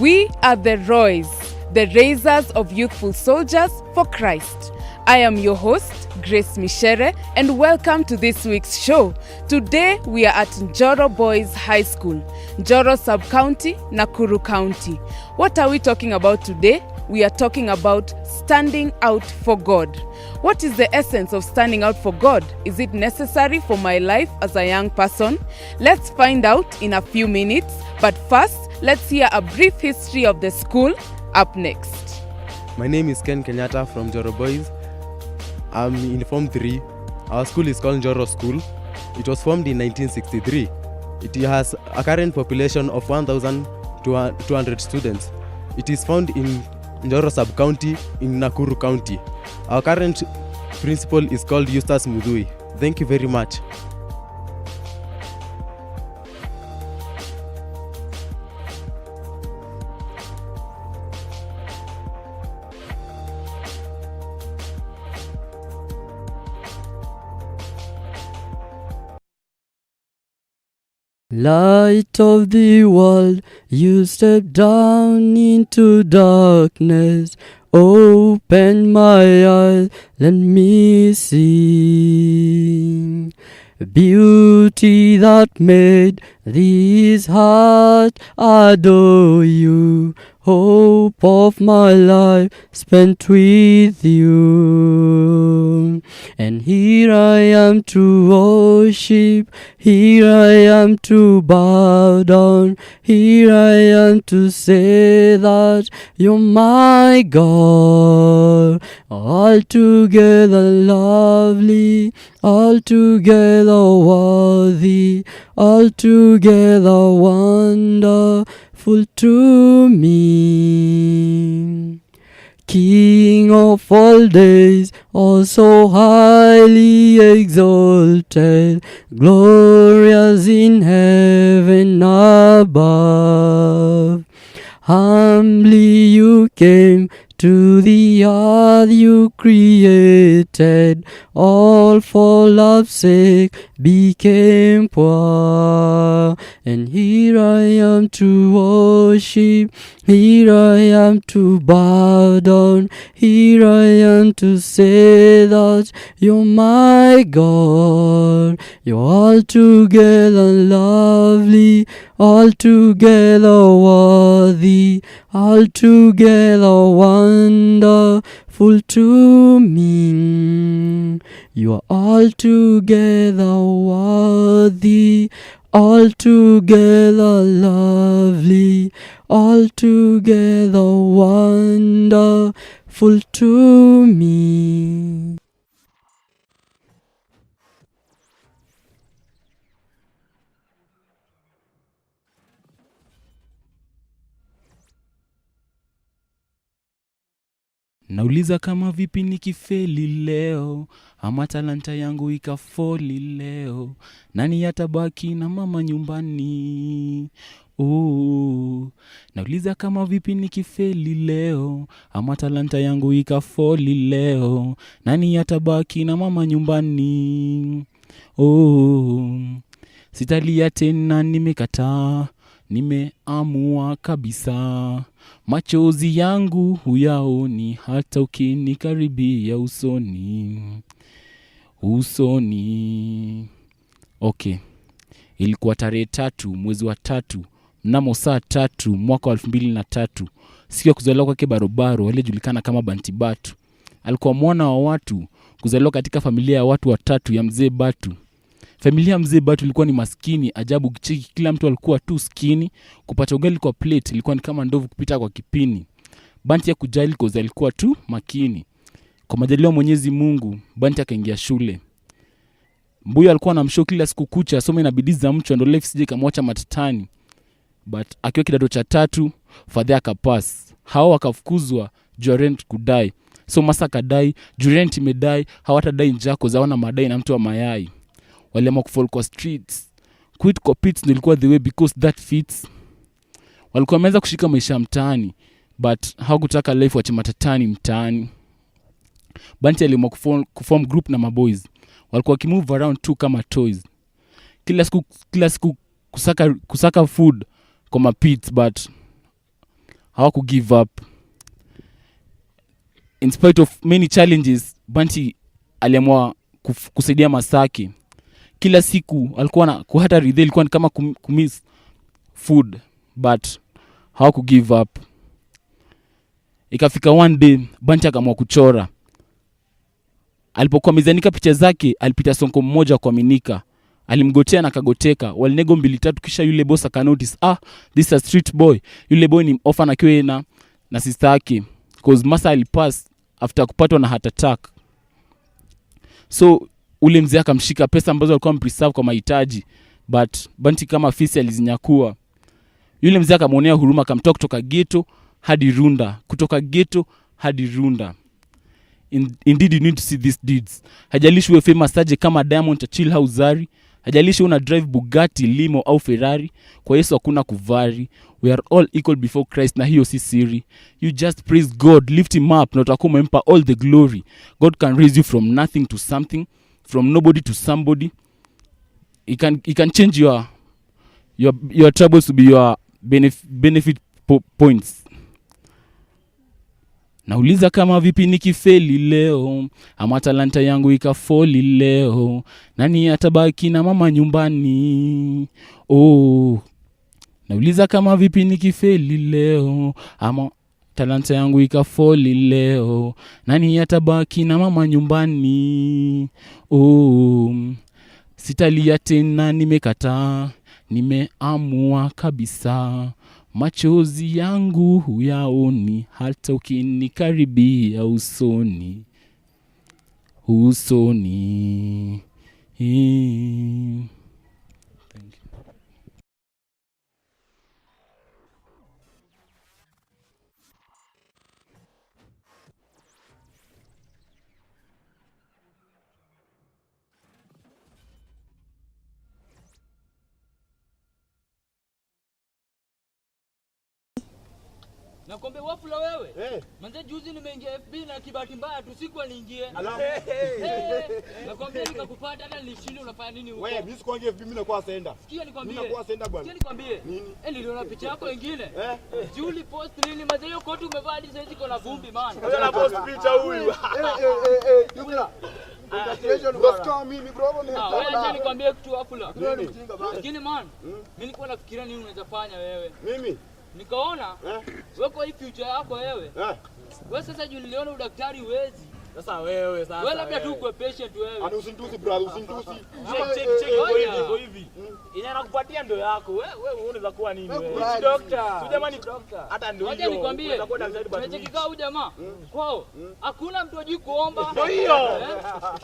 We are the R.O.Y.S, the raisers of youthful soldiers for Christ. I am your host, Grace Mishere, and welcome to this week's show. Today, we are at Njoro Boys High School, Njoro Sub-County, Nakuru County. What are we talking about today? We are talking about standing out for God. What is the essence of standing out for God? Is it necessary for my life as a young person? Let's find out in a few minutes. But first, let's hear a brief history of the school up next. My name is Ken Kenyatta from Njoro Boys. I'm in Form 3. Our school is called Njoro School. It was formed in 1963. It has a current population of 1,200 students. It is found in Njoro Sub-County in Nakuru County. Our current principal is called Eustace Mudhui. Thank you very much. Light of the world, you step down into darkness. Open my eyes, let me see beauty that made this heart adore you. Hope of my life spent with you. And here I am to worship, here I am to bow down, here I am to say that you're my God. Altogether lovely, altogether worthy, altogether wonderful to me. King of all days, also highly exalted, glorious in heaven above. Humbly you came to the earth you created, all for love's sake became poor. And here I am to worship, here I am to bow down, here I am to say that you're my God. You're altogether lovely, altogether worthy, altogether wonderful to me. You are altogether worthy, altogether lovely, altogether wonderful to me. Nauliza kama vipi nikifeli leo, ama talanta yangu ikafoli leo, nani yatabaki na mama nyumbani? Nauliza kama vipi nikifeli leo, ama talanta yangu ikafoli leo, nani yatabaki na mama nyumbani? Sitalia tena, nimekataa, nimeamua kabisa. Machozi yangu huyaoni hata ukinikaribia usoni. Okay. Ilikuwa tarehe 3 mwezi wa 3 mnamo saa 3 mwaka wa 2003. Siku ya kuzaliwa kwake Barobaro aliyejulikana kama Banti Batu. Alikuwa mwana wa watu, kuzaliwa katika familia ya watu watatu ya mzee Batu. Familia ya mzee Batu ilikuwa ni maskini ajabu kicheki, kila mtu alikuwa tu skini. Kupata ugali kwa plate ilikuwa ni kama ndovu kupita kwa kipini. Banti ya kujali koza alikuwa tu makini. Kwa majaliwa Mwenyezi Mungu, Banti akaingia shule. Mbuyo alikuwa anamshow kila siku kucha asome na bidii za mcho ndo life sije kamwacha matatani. But akiwa kidato cha 3, father akapass. Hao wakafukuzwa juu rent kudai. So masa kadai, juu rent imedai, hawatadai njako za wana madai na mtu wa mayai. Waliamua kufall kwa streets. Quit kwa pits nilikuwa the way because that fits. Walikuwa wameanza kushika maisha mtaani, but hawakutaka life wache matatani mtaani. Banti aliamua kuform group na maboys. Walikuwa wakimove around tu kama toys. Kila siku kusaka food kwa mapits, but hawaku give up. In spite of many challenges, Banti aliamua kusaidia Masaki. Kila siku alikuwa na kuhata ridhe, ilikuwa ni kama kumiss food, but hawaku give up. Ikafika one day Banti akaamua kuchora. Alipokuwa mizanika picha zake, alipita sonko mmoja kuaminika. Alimgotea na kagoteka. Walinego 2-3 kisha yule boss aka notice, this is a street boy. Yule boy ni orphan akiwa na sister yake, cause masa alipass after kupatwa na heart attack. So ule mzee akamshika pesa ambazo alikuwa mpreserve kwa mahitaji, but Banti kama fisi alizinyakua. Yule mzee akamuonea huruma, akamtoa kutoka ghetto hadi Runda, kutoka ghetto hadi Runda. Indeed you need to see these deeds. Hajalishi uwe famous aje kama Diamond cha Chill House Zari, hajalishi una drive Bugatti, limo au Ferrari, kwa Yesu hakuna kuvari. We are all equal before Christ, na hiyo si siri. You just praise God, lift him up, na utakuwa umempa all the glory. God can raise you from nothing to something, from nobody to somebody. He can change your troubles to be your benefit points. Nauliza kama vipi nikifeli leo, ama talanta yangu ikafoli leo, nani atabaki na mama nyumbani? Nauliza kama vipi nikifeli leo, ama talanta yangu ikafoli leo, nani atabaki na mama nyumbani? Sitalia tena, nimekataa, nimeamua kabisa. Machozi yangu huyaoni hata ukinikaribia usoni. Thank you. Nakwambia wafula wewe. Manze juzi nimeingia FB na kibati mbaya tu siku niingie. Nakwambia nikakupata hata nilishinde unafanya nini huko? Wewe mimi sikuangia FB, mimi nakuwa senda. Sikia nikwambie. Mimi nakuwa senda bwana. Sikia nikwambie. Nini? Niliona picha yako nyingine. Julie post nini manze hiyo koti umevaa hadi sasa iko na vumbi man. Sasa na post picha huyu. Yubla. Congratulations bro. Basta mimi bro bwana. Wewe acha nikwambie kitu wafula. Lakini man, mimi nilikuwa nafikiria nini unaweza fanya wewe? Mimi nikaona wewe kwa hii future yako wewe. Wewe sasa juu niliona udaktari uwezi. Sasa wewe sasa. Wewe labda tu uko patient wewe. Ana usintusi brother, usintusi. Check hivi. Ina nakupatia ndo yako. Wewe unaweza kuwa nini wewe? Ni doctor. Tu jamani doctor. Hata ndio hiyo. Ngoja nikwambie. Tunachekika huyu jamaa. Kwao hakuna mtu ajui kuomba. Ndio hiyo.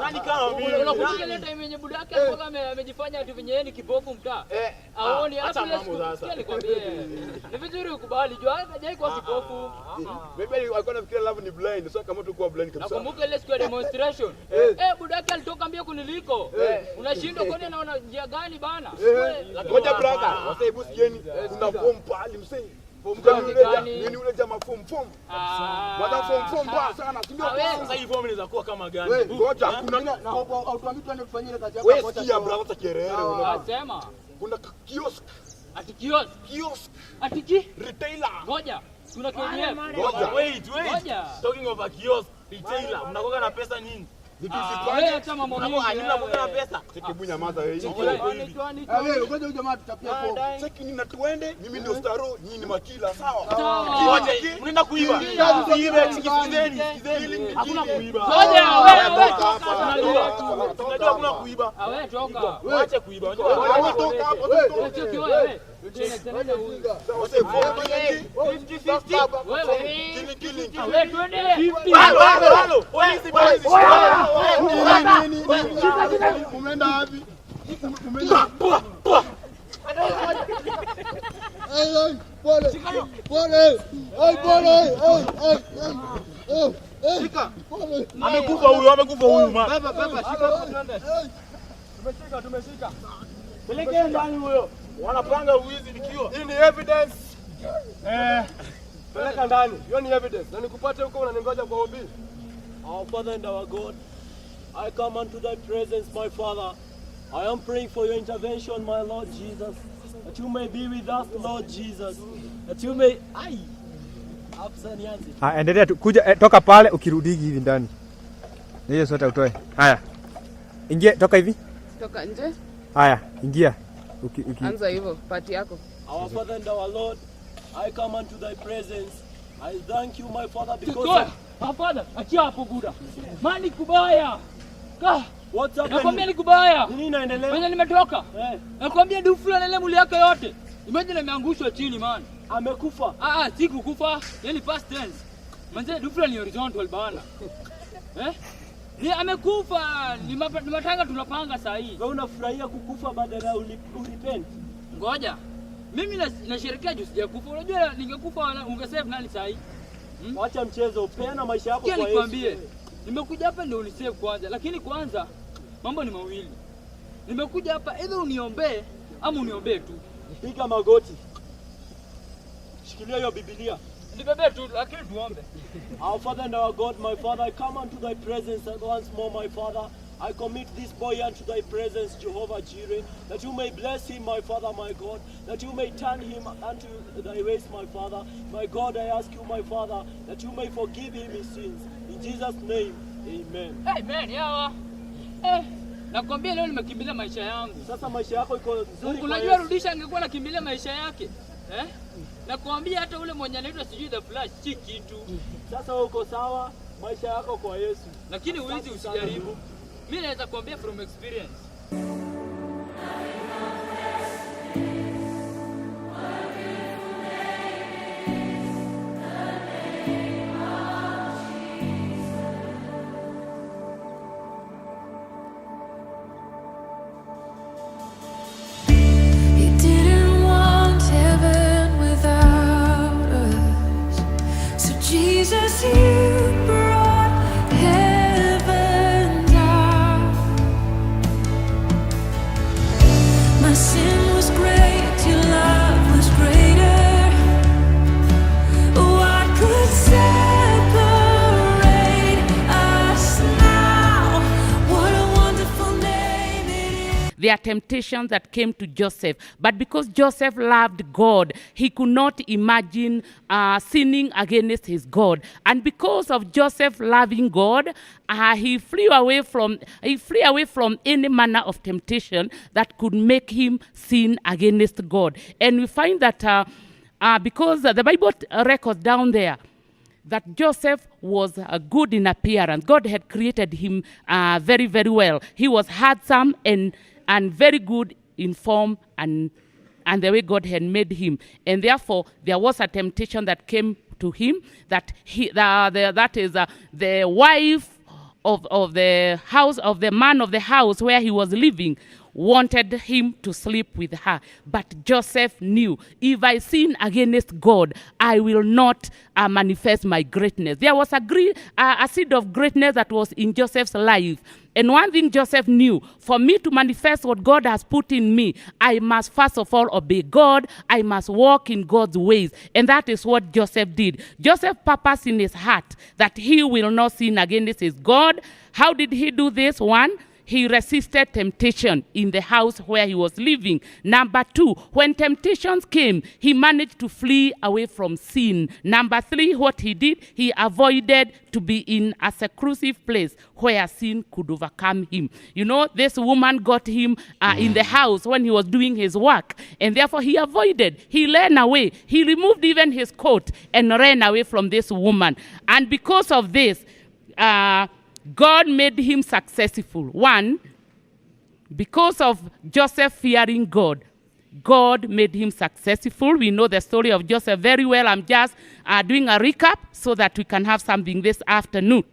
Nani kama mimi? Unakuja ile time yenye budake alikuwa amejifanya ati venye yeye ni kipofu mtaa. Aoni hata mambo sasa. Nikwambie. Ni vizuri ukubali. Jua hajai kwa kipofu. Maybe alikuwa anafikiria love ni blind. Sio kama tu kuwa blind kabisa. Nakumbuka ile siku ya demonstration. Budake alitoka mbio kuniliko. Unashindwa kwani anaona njia gani bana? Ngoja brother, wasa hebu sikieni. Kuna form pale msee. Form gani? Nini ule jamaa form? Wada form bwa sana. Ndio sasa hii form inaweza kuwa kama gani? Ngoja kuna automatic tuende kufanyia ile kazi yako kwa kocha. Wewe brother takerere unasema. Kuna kiosk. Ati kiosk. Ati retailer. Ngoja. Kuna KDF. Ngoja. Wait. Talking of a kiosk retailer. Mnakoga na pesa nyingi. Vitu zifanye hata mambo mingi. Mnakoga na pesa. Chekibu nyamaza wewe. Wewe ngoja huyu jamaa tutapia kwa. Cheki nini na tuende. Mimi ndio staro, nyinyi ni makila, sawa? Ngoja. Mnaenda kuiba. Sikizeni. Hakuna kuiba. Ngoja wewe. Tunajua kuna kuiba. Wewe toka. Waache kuiba. Wewe toka hapo. Wewe toka wewe. Tena tena huyu. Wase 50. Wewe twende. Halo. Polisi. Umeenda wapi? Amekufa huyu man. Baba shika. Tumeshika. Peleke ndani huyo. Wanapanga uwizi nikio. Hii ni evidence. Peleka ndani. Hiyo ni evidence. Na nikupate huko unaningoja kwa ombi. Our Father and our God, I come unto thy presence, my Father. I am praying for your intervention, my Lord Jesus, that you may be with us, Lord Jesus, that you may Afisa nianze. Endelea tu kuja, toka pale ukirudi hivi ndani. Hiyo sote utoe. Haya. Ingia, toka hivi. Toka nje. Haya, ingia. Anza hivyo, pati yako. Our Father and our Lord, I come unto thy presence. I thank you, my Father, because Father, achia hapo Buda. Mani kubaya. What's happening? Nakwambia ni kubaya. Nini inaendelea? Mwenye nimetoka. Nakwambia dufu na mwili yake yote. Imagine ameangushwa chini man. Amekufa. Si kukufa. Yani past tense. Manze dufu ni horizontal bana. Ni amekufa. Ni matanga tunapanga saa hii. Wewe unafurahia kukufa badala urepent. Ngoja. Mimi nasherehekea juu sijakufa. Unajua ningekufa ungesave nani saa hii? Acha mchezo, peana maisha yako kwa Yesu. Nikwambie. Nimekuja hapa ndio unisave kwanza, lakini kwanza mambo ni mawili. Nimekuja hapa either uniombee ama uniombee tu. Piga magoti. Shikilia hiyo Biblia. Nibebe tu lakini tuombe. Our Father and our God, my Father, I come unto thy presence once more, my Father. I commit this boy unto thy presence, Jehovah Jireh, that you may bless him, my Father, my God, that you may turn him unto thy ways, my Father. My God, I ask you, my Father, that you may forgive him his sins. In Jesus' name, amen. Amen, yawa. Nakwambia leo nimekimbilia maisha yangu. Sasa maisha yako iko nzuri. Unajua Rudisha angekuwa nakimbilia maisha yake. Nakwambia hata ule mwenye anaitwa sijui the flash si kitu. Sasa uko sawa, maisha yako kwa Yesu. Lakini uwezi usijaribu. Mimi naweza kuambia from experience. Jesus, you brought heaven down. My sin was great, your love was greater. What could separate us now? What a wonderful name it is. There are temptations that came to Joseph, but because Joseph loved God, he could not imagine sinning against his God. And because of Joseph loving God, he flew away from any manner of temptation that could make him sin against God. And we find that because the Bible records down there that Joseph was good in appearance. God had created him very, very well. He was handsome and very good in form and the way God had made him. And therefore, there was a temptation that came to him that the wife of the house, of the man of the house where he was living, wanted him to sleep with her. But Joseph knew, if I sin against God, I will not manifest my greatness. There was a seed of greatness that was in Joseph's life. And one thing Joseph knew, for me to manifest what God has put in me, I must first of all obey God. I must walk in God's ways. And that is what Joseph did. Joseph purposed in his heart that he will not sin against his God. How did he do this? One, he resisted temptation in the house where he was living. Number two, when temptations came, he managed to flee away from sin. Number three, what he did, he avoided to be in a seclusive place where sin could overcome him. You know, this woman got him in the house when he was doing his work, and therefore he avoided. He ran away. He removed even his coat and ran away from this woman. And because of this, God made him successful. One, because of Joseph fearing God, God made him successful. We know the story of Joseph very well. I'm just doing a recap so that we can have something this afternoon.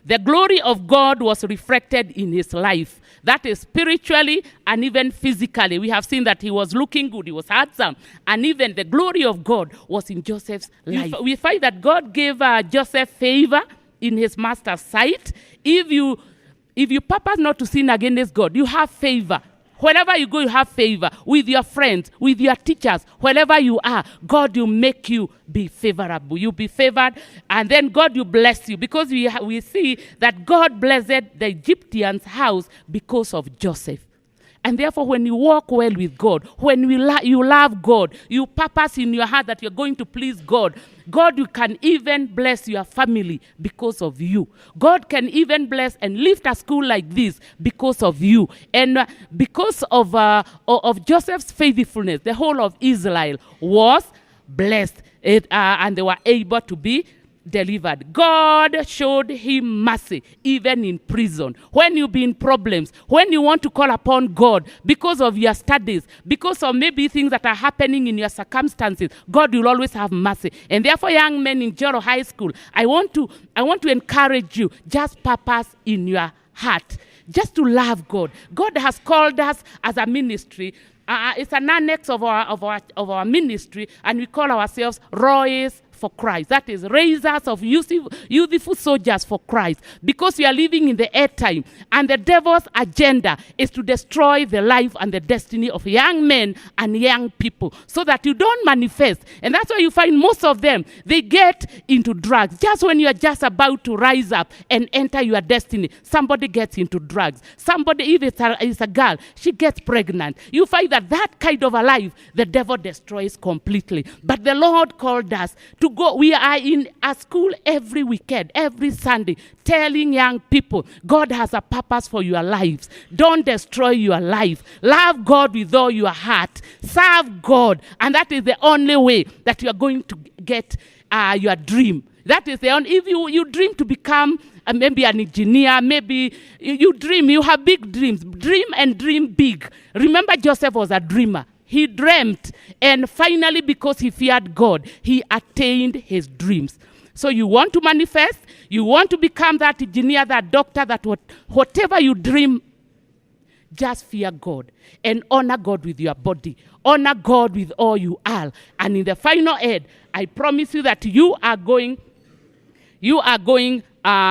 The glory of God was reflected in his life. That is spiritually and even physically. We have seen that he was looking good, he was handsome, and even the glory of God was in Joseph's life. We find that God gave Joseph favor in his master's sight. If you purpose not to sin against God, you have favor. Wherever you go, you have favor with your friends, with your teachers, wherever you are. God will make you be favorable. You'll be favored, and then God will bless you, because we see that God blessed the Egyptian's house because of Joseph. And therefore, when you walk well with God, when you love God, you purpose in your heart that you're going to please God, God, you can even bless your family because of you. God can even bless and lift a school like this because of you. And because of Joseph's faithfulness, the whole of Israel was blessed, and they were able to be delivered. God showed him mercy even in prison. When you be in problems, when you want to call upon God because of your studies, because of maybe things that are happening in your circumstances, God will always have mercy. And therefore, young men in Njoro High School, I want to encourage you, just purpose in your heart, just to love God. God has called us as a ministry. It's an annex of our ministry, and we call ourselves R.O.Y.S for Christ. That is, raisers of youthful soldiers for Christ. Because we are living in the end time, and the devil's agenda is to destroy the life and the destiny of young men and young people, so that you don't manifest. And that's why you find most of them, they get into drugs. Just when you are just about to rise up and enter your destiny, somebody gets into drugs. Somebody, if it's a girl, she gets pregnant. You find that kind of a life, the devil destroys completely. But the Lord called us to go. We are in a school every weekend, every Sunday, telling young people, God has a purpose for your lives. Don't destroy your life. Love God with all your heart. Serve God. And that is the only way that you are going to get your dream. That is the only, if you dream to become maybe an engineer, maybe you dream, you have big dreams. Dream and dream big. Remember, Joseph was a dreamer. He dreamt, and finally, because he feared God, he attained his dreams. So you want to manifest, you want to become that engineer, that doctor, that whatever you dream, just fear God and honor God with your body. Honor God with all you are. And in the final end, I promise you that you are going to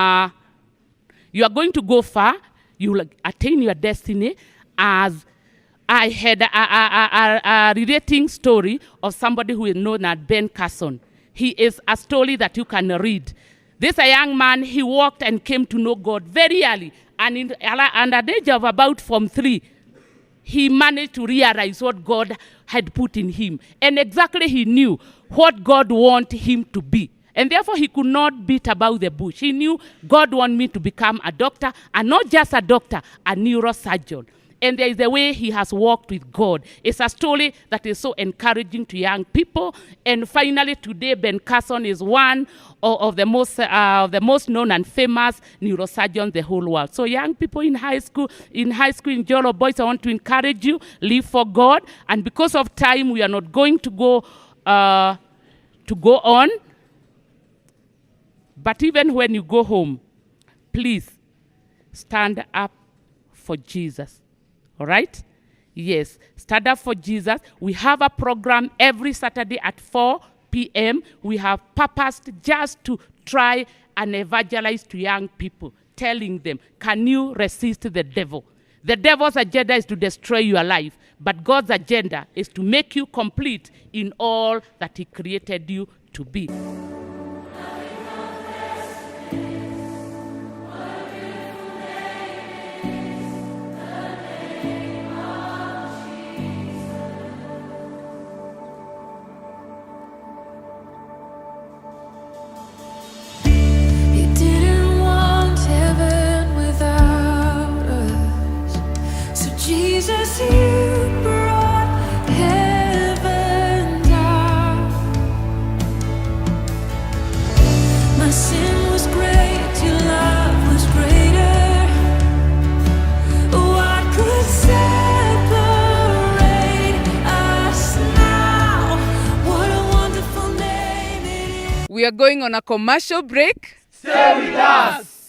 go far. You will attain your destiny. As I had a relating story of somebody who is known as Ben Carson. He is a story that you can read. This a young man, he walked and came to know God very early. And at the age of about Form 3, he managed to realize what God had put in him. And exactly he knew what God wanted him to be. And therefore, he could not beat about the bush. He knew God wanted me to become a doctor, and not just a doctor, a neurosurgeon. And there is a way he has walked with God. It's a story that is so encouraging to young people. And finally, today, Ben Carson is one of the most known and famous neurosurgeons in the whole world. So young people in high school in Njoro Boys, I want to encourage you, live for God. And because of time, we are not going to go on. But even when you go home, please stand up for Jesus. All right? Yes, stand up for Jesus. We have a program every Saturday at 4 p.m. We have purposed just to try and evangelize to young people, telling them, can you resist the devil? The devil's agenda is to destroy your life, but God's agenda is to make you complete in all that he created you to be. Jesus, you brought heaven down. My sin was great, your love was greater. What could separate us now? What a wonderful name it is. We are going on a commercial break. Stay with us.